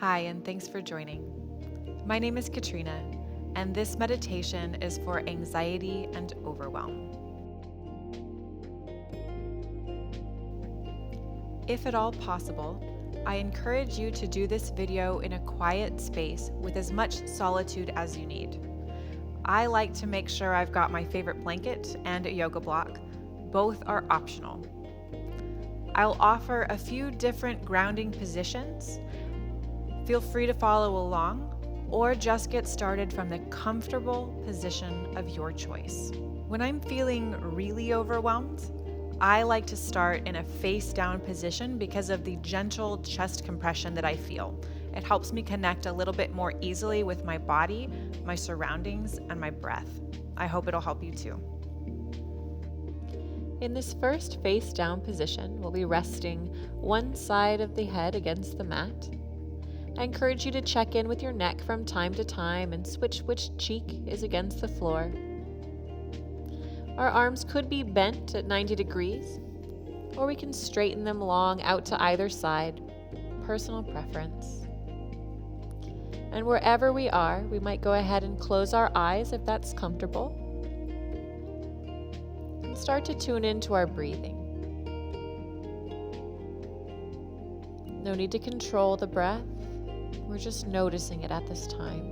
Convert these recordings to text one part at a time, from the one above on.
Hi, and thanks for joining. My name is Katrina, and this meditation is for anxiety and overwhelm. If at all possible, I encourage you to do this video in a quiet space with as much solitude as you need. I like to make sure I've got my favorite blanket and a yoga block. Both are optional. I'll offer a few different grounding positions. Feel free to follow along or just get started from the comfortable position of your choice. When I'm feeling really overwhelmed, I like to start in a face-down position because of the gentle chest compression that I feel. It helps me connect a little bit more easily with my body, my surroundings, and my breath. I hope it'll help you too. In this first face-down position, we'll be resting one side of the head against the mat. I encourage you to check in with your neck from time to time and switch which cheek is against the floor. Our arms could be bent at 90 degrees, or we can straighten them long out to either side, personal preference. And wherever we are, we might go ahead and close our eyes if that's comfortable, and start to tune into our breathing. No need to control the breath. We're just noticing it at this time.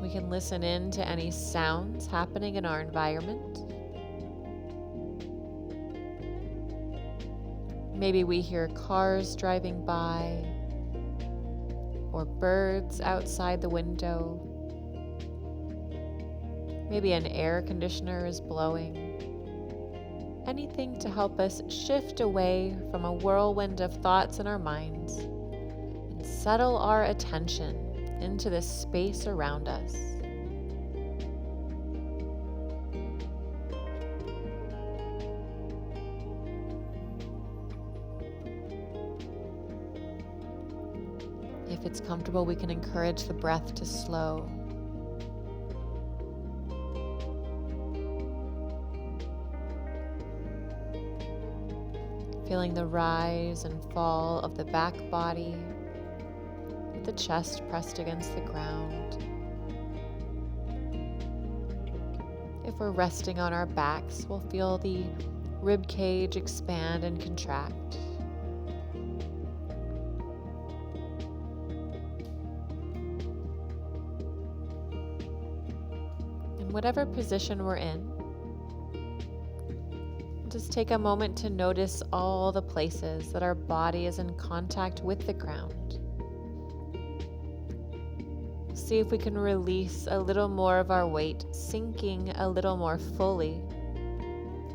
We can listen in to any sounds happening in our environment. Maybe we hear cars driving by, or birds outside the window. Maybe an air conditioner is blowing. Anything to help us shift away from a whirlwind of thoughts in our minds and settle our attention into the space around us. If it's comfortable, we can encourage the breath to slow. Feeling the rise and fall of the back body, with the chest pressed against the ground. If we're resting on our backs, we'll feel the rib cage expand and contract. In whatever position we're in, just take a moment to notice all the places that our body is in contact with the ground. See if we can release a little more of our weight, sinking a little more fully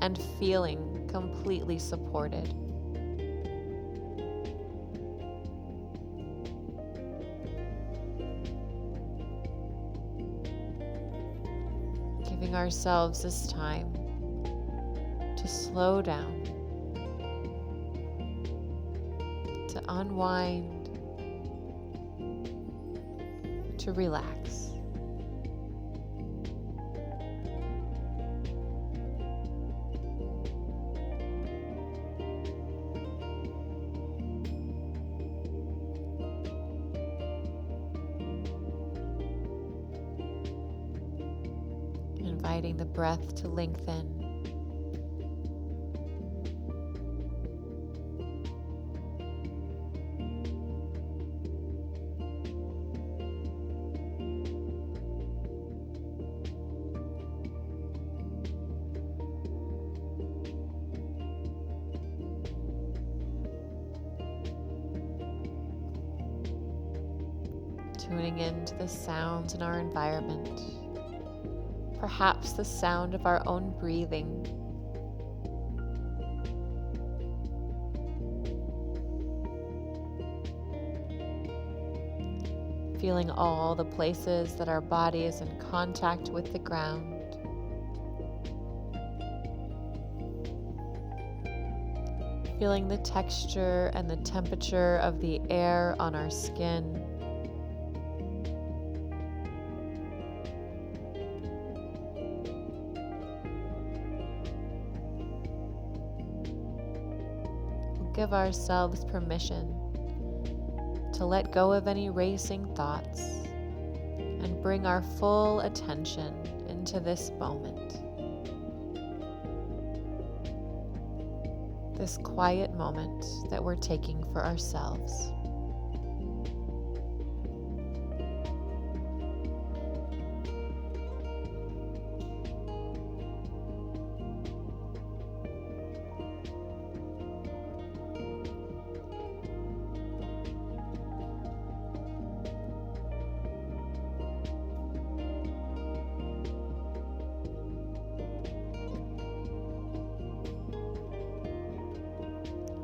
and feeling completely supported. Giving ourselves this time to slow down, to unwind, to relax. Inviting the breath to lengthen. Tuning into the sounds in our environment, perhaps the sound of our own breathing. Feeling all the places that our body is in contact with the ground. Feeling the texture and the temperature of the air on our skin. give ourselves permission to let go of any racing thoughts and bring our full attention into this moment. This quiet moment that we're taking for ourselves.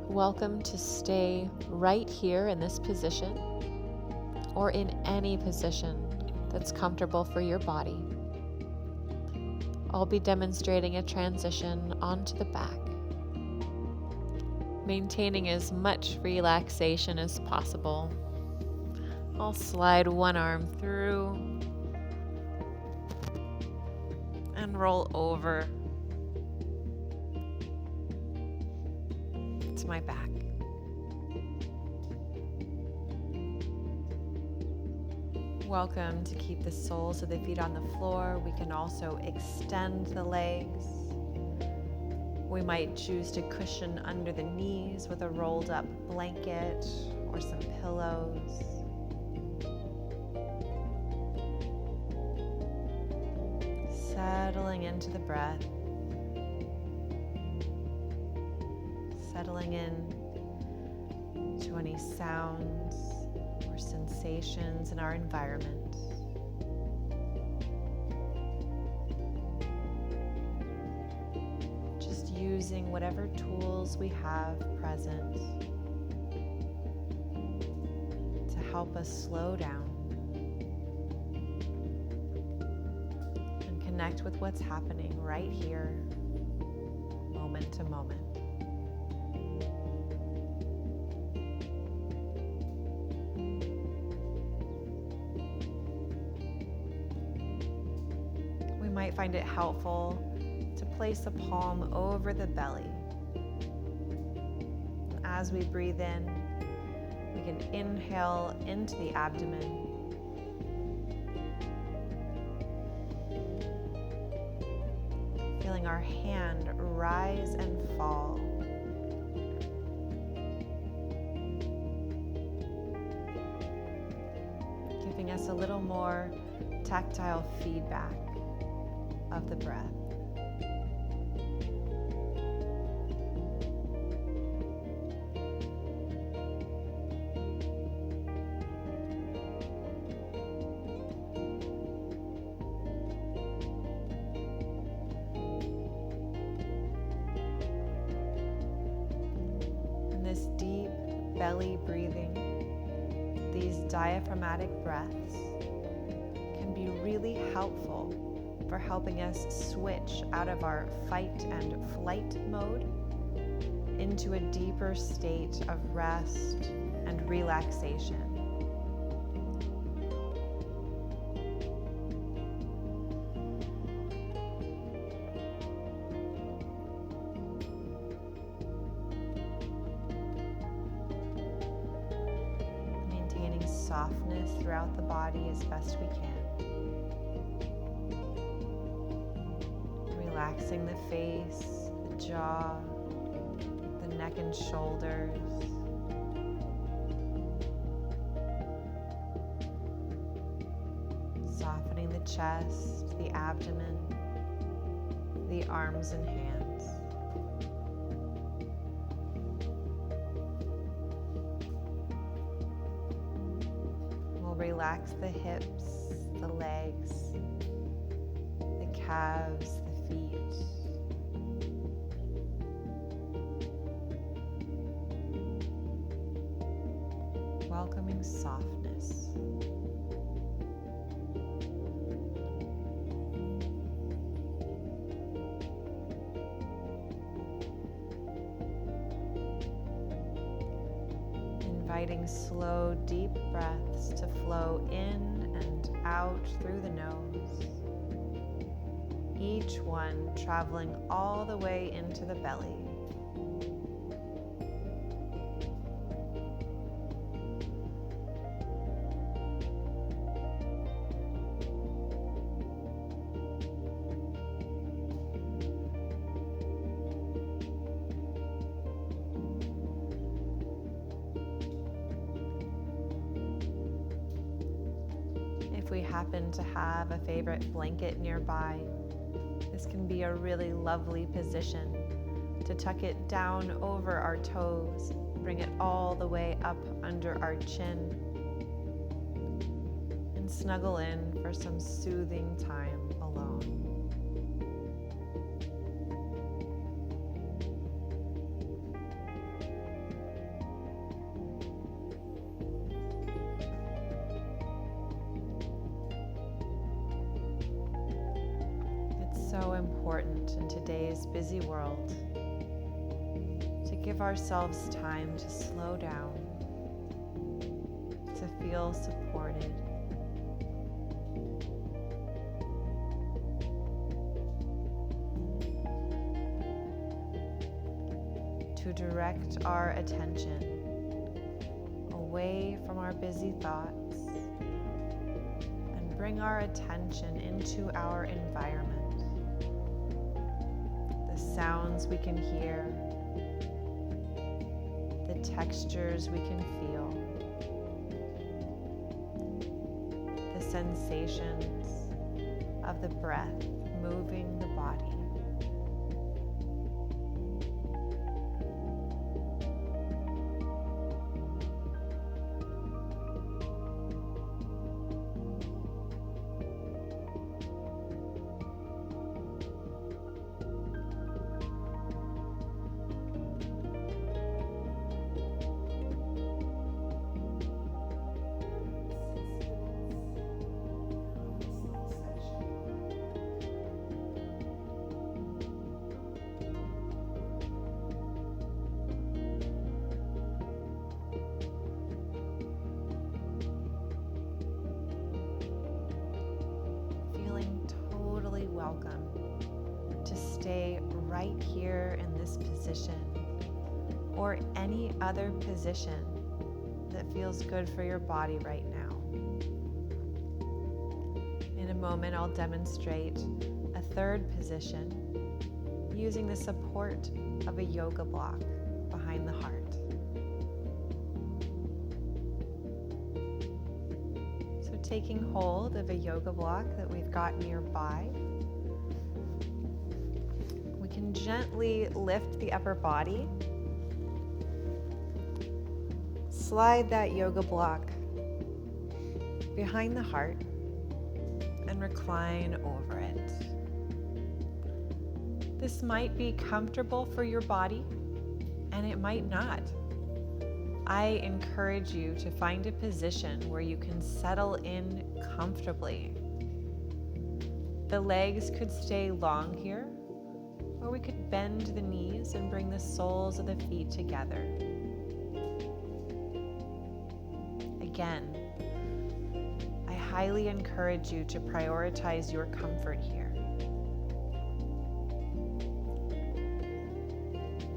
Welcome to stay right here in this position or in any position that's comfortable for your body. I'll be demonstrating a transition onto the back, maintaining as much relaxation as possible. I'll slide one arm through and roll over to my back. Welcome to keep the soles of the feet on the floor. We can also extend the legs. We might choose to cushion under the knees with a rolled up blanket or some pillows. Settling into the breath. Settling in to any sounds or sensations in our environment. Just using whatever tools we have present to help us slow down and connect with what's happening right here, moment to moment. Might find it helpful to place a palm over the belly. As we breathe in, we can inhale into the abdomen. Feeling our hand rise and fall. Giving us a little more tactile feedback of the breath. And this deep belly breathing, these diaphragmatic breaths, can be really helpful for helping us switch out of our fight and flight mode into a deeper state of rest and relaxation. Maintaining softness throughout the body as best we can. Relaxing the face, the jaw, the neck and shoulders. Softening the chest, the abdomen, the arms and hands. We'll relax the hips, the legs, the calves, the feet. Welcoming softness. Inviting slow, deep breaths to flow in and out through the nose. Each one traveling all the way into the belly. we happen to have a favorite blanket nearby, this can be a really lovely position to tuck it down over our toes, bring it all the way up under our chin, and snuggle in for some soothing time alone. It's so important in today's busy world to give ourselves time to slow down, to feel supported, to direct our attention away from our busy thoughts and bring our attention into our environment, the sounds we can hear, the textures we can feel, the sensations of the breath moving the body. Welcome to stay right here in this position or any other position that feels good for your body right now. In a moment, I'll demonstrate a third position using the support of a yoga block behind the heart. So taking hold of a yoga block that we've got nearby, gently lift the upper body, slide that yoga block behind the heart, and recline over it. This might be comfortable for your body, and it might not. I encourage you to find a position where you can settle in comfortably. The legs could stay long here, or we could bend the knees and bring the soles of the feet together. Again, I highly encourage you to prioritize your comfort here.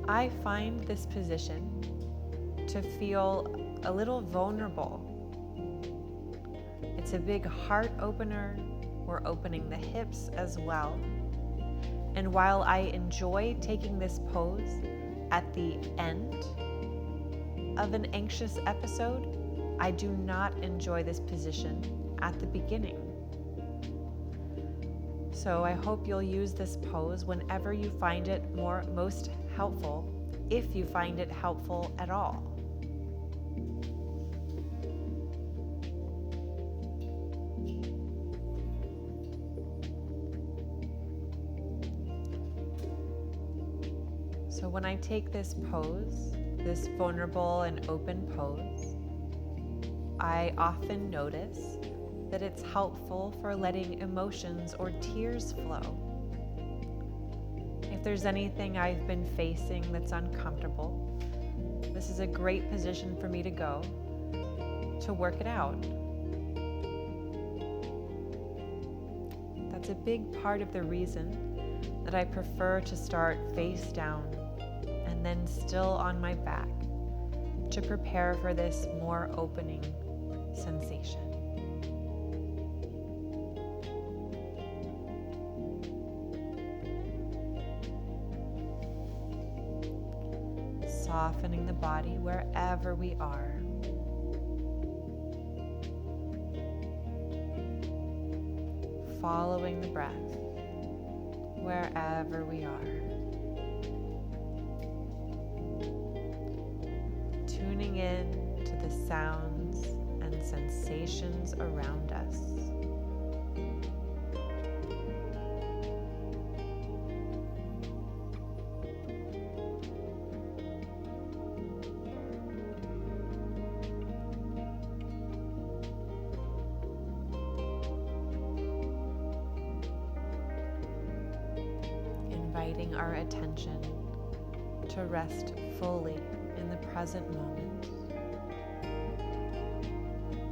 I find this position to feel a little vulnerable. It's a big heart opener. We're opening the hips as well. And while I enjoy taking this pose at the end of an anxious episode, I do not enjoy this position at the beginning. So I hope you'll use this pose whenever you find it most helpful, if you find it helpful at all. So when I take this pose, this vulnerable and open pose, I often notice that it's helpful for letting emotions or tears flow. If there's anything I've been facing that's uncomfortable, this is a great position for me to go to work it out. That's a big part of the reason that I prefer to start face down and then still on my back to prepare for this more opening sensation. Softening the body wherever we are. following the breath wherever we are. Tuning in to the sounds and sensations around us. Inviting our attention to rest fully in the present moment,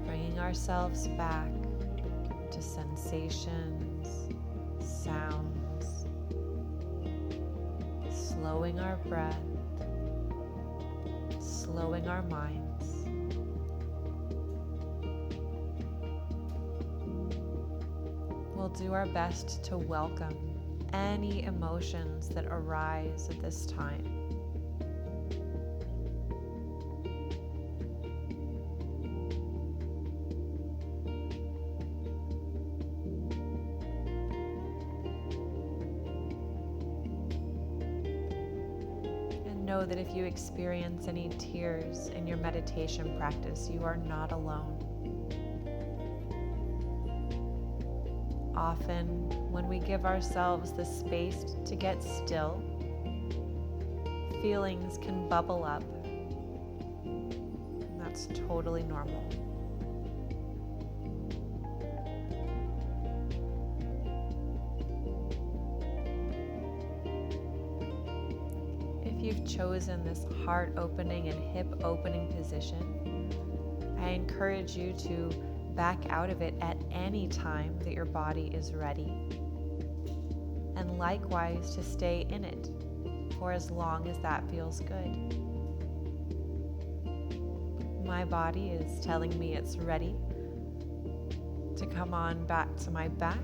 bringing ourselves back to sensations, sounds, slowing our breath, slowing our minds. We'll do our best to welcome any emotions that arise at this time. And know that if you experience any tears in your meditation practice, you are not alone. Often, when we give ourselves the space to get still, feelings can bubble up. And that's totally normal. If you've chosen this heart-opening and hip-opening position, I encourage you to back out of it at any time that your body is ready, and likewise to stay in it for as long as that feels good. My body is telling me it's ready to come on back to my back.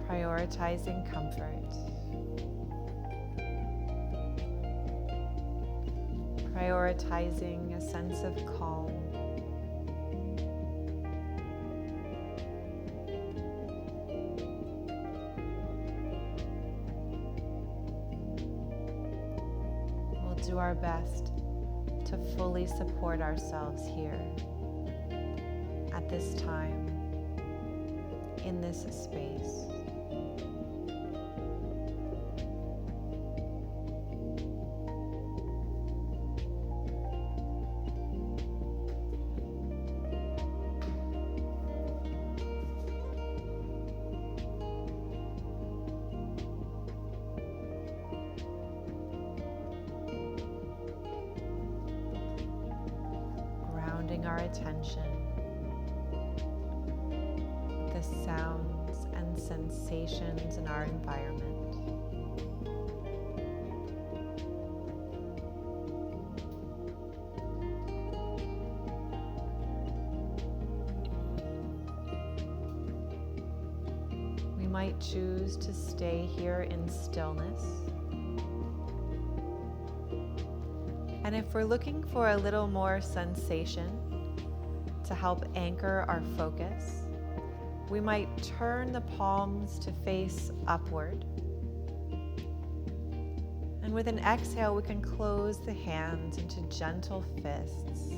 Prioritizing comfort. Prioritizing a sense of calm. We'll do our best to fully support ourselves here at this time, in this space. Grounding our attention, the sounds and sensations in our environment. We might choose to stay here in stillness. And if we're looking for a little more sensation to help anchor our focus, we might turn the palms to face upward. And with an exhale, we can close the hands into gentle fists.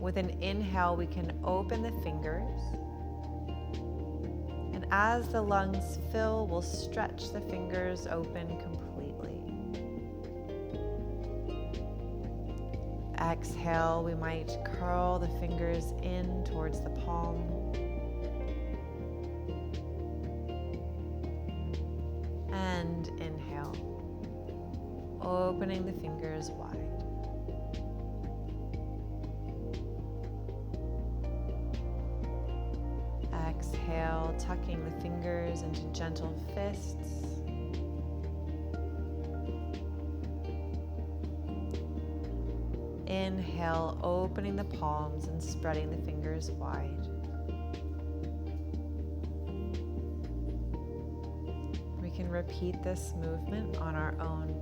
With an inhale, we can open the fingers. And as the lungs fill, we'll stretch the fingers open completely. Exhale, we might curl the fingers in towards the palm. And inhale, opening the fingers wide. Exhale tucking the fingers into gentle fists. Inhale, opening the palms and spreading the fingers wide. We can repeat this movement on our own.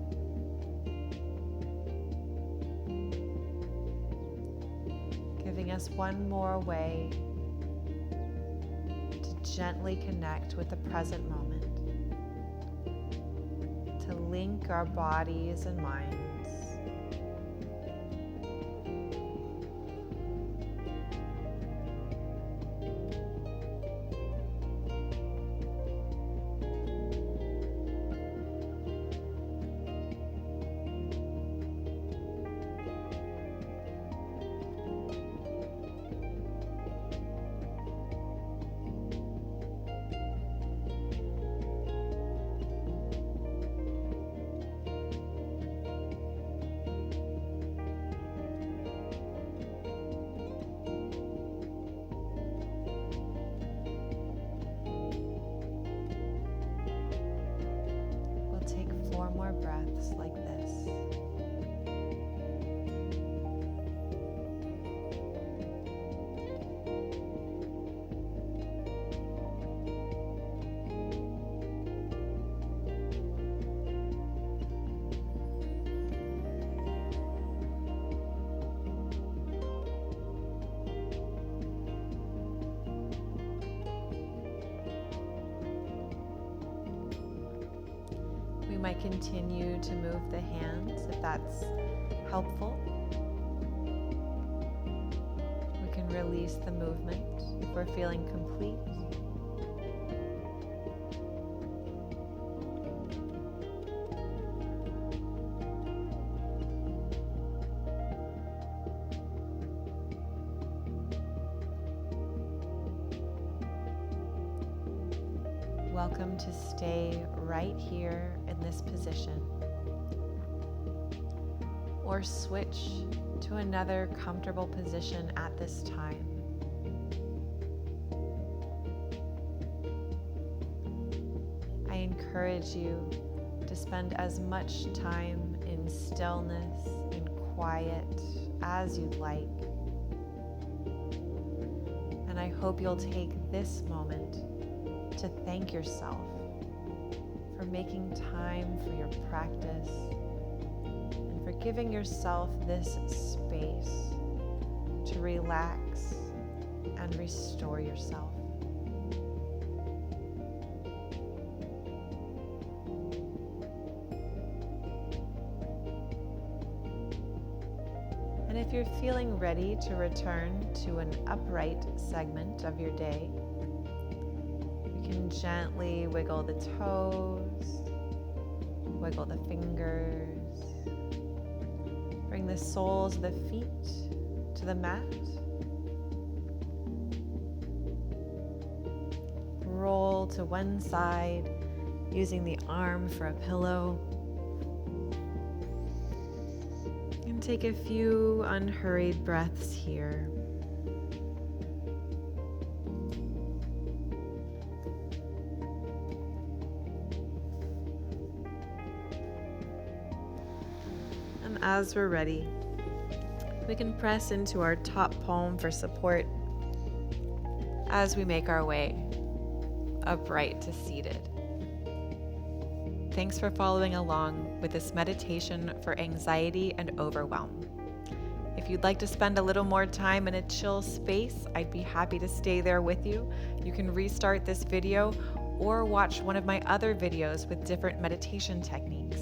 Giving us one more way to gently connect with the present moment, to link our bodies and minds. Four more breaths like this. We might continue to move the hands if that's helpful. We can release the movement if we're feeling complete. Welcome to stay right here in this position, or switch to another comfortable position at this time. I encourage you to spend as much time in stillness and quiet as you'd like. And I hope you'll take this moment to thank yourself for making time for your practice and for giving yourself this space to relax and restore yourself. And if you're feeling ready to return to an upright segment of your day, you can gently wiggle the toes, wiggle the fingers, bring the soles of the feet to the mat, roll to one side using the arm for a pillow, and take a few unhurried breaths here. And as we're ready, we can press into our top palm for support as we make our way upright to seated. Thanks for following along with this meditation for anxiety and overwhelm. If you'd like to spend a little more time in a chill space, I'd be happy to stay there with you. You can restart this video or watch one of my other videos with different meditation techniques.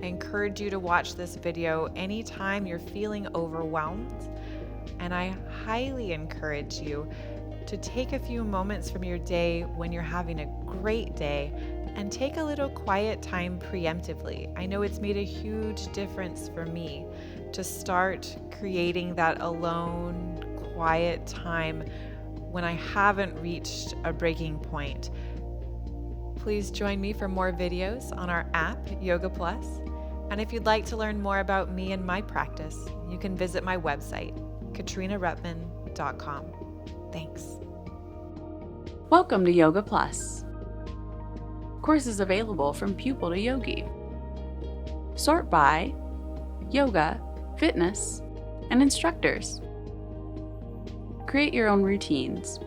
I encourage you to watch this video anytime you're feeling overwhelmed, and I highly encourage you to take a few moments from your day when you're having a great day and take a little quiet time preemptively. I know it's made a huge difference for me to start creating that alone, quiet time when I haven't reached a breaking point. Please join me for more videos on our app, Yoga Plus. And if you'd like to learn more about me and my practice, you can visit my website, KatrinaRepman.com. Thanks. Welcome to Yoga Plus. Courses available from pupil to yogi. Sort by yoga, fitness, and instructors. Create your own routines.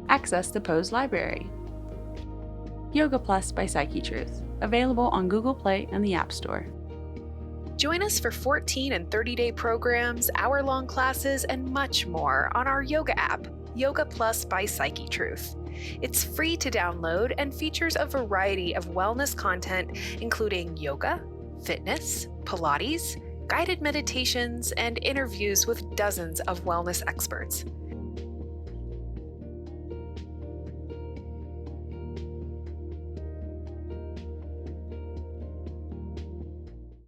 Access the Pose Library. Yoga Plus by Psyche Truth, available on Google Play and the App Store. Join us for 14 and 30-day programs, hour-long classes, and much more on our yoga app, Yoga Plus by Psyche Truth. It's free to download and features a variety of wellness content, including yoga, fitness, Pilates, guided meditations, and interviews with dozens of wellness experts.